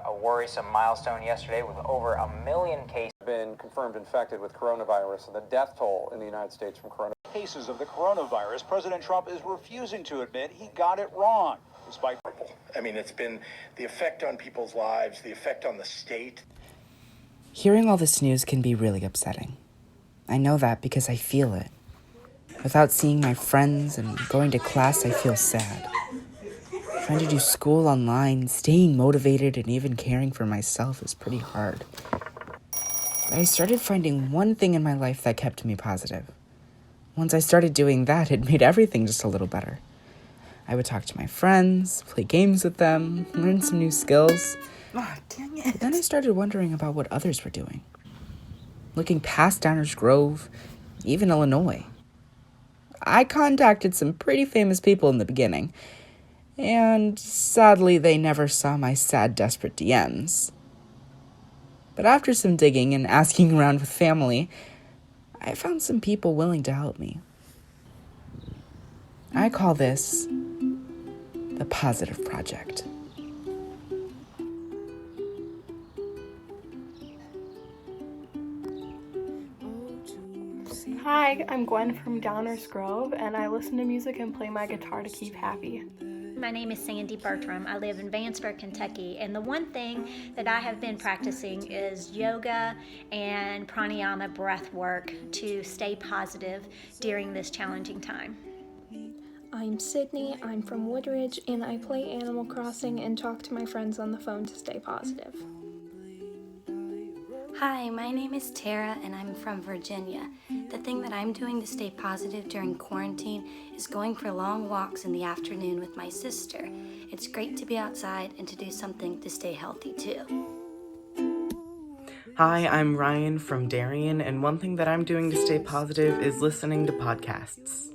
a worrisome milestone yesterday with over 1 million cases been confirmed infected with coronavirus, and the death toll in the United States from coronavirus. Cases of the coronavirus, President Trump is refusing to admit he got it wrong, despite... I mean, it's been the effect on people's lives, the effect on the state. Hearing all this news can be really upsetting. I know that because I feel it. Without seeing my friends and going to class, I feel sad. Trying to do school online, staying motivated, and even caring for myself is pretty hard. But I started finding one thing in my life that kept me positive. Once I started doing that, it made everything just a little better. I would talk to my friends, play games with them, learn some new skills. Oh, dang it. But then I started wondering about what others were doing. Looking past Downers Grove, even Illinois. I contacted some pretty famous people in the beginning, and sadly they never saw my sad, desperate DMs. But after some digging and asking around with family, I found some people willing to help me. I call this the Positive Project. Hi, I'm Gwen from Downers Grove, and I listen to music and play my guitar to keep happy. My name is Sandy Bertram. I live in Vanceburg, Kentucky, and the one thing that I have been practicing is yoga and pranayama breath work to stay positive during this challenging time. I'm Sydney, I'm from Woodridge, and I play Animal Crossing and talk to my friends on the phone to stay positive. Hi, my name is Tara and I'm from Virginia. The thing that I'm doing to stay positive during quarantine is going for long walks in the afternoon with my sister. It's great to be outside and to do something to stay healthy too. Hi, I'm Ryan from Darien, and one thing that I'm doing to stay positive is listening to podcasts.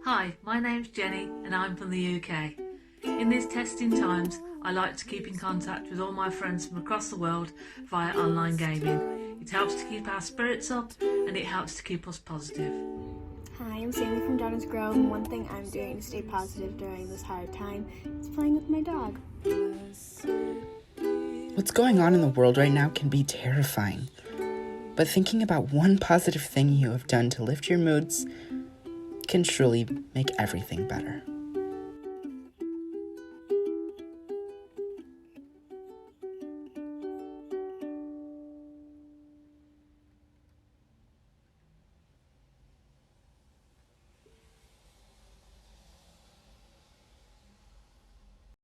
Hi, my name's Jenny and I'm from the UK. In these testing times, I like to keep in contact with all my friends from across the world via online gaming. It helps to keep our spirits up and it helps to keep us positive. Hi, I'm Sammy from Downers Grove, and one thing I'm doing to stay positive during this hard time is playing with my dog. What's going on in the world right now can be terrifying. But thinking about one positive thing you have done to lift your moods can truly make everything better.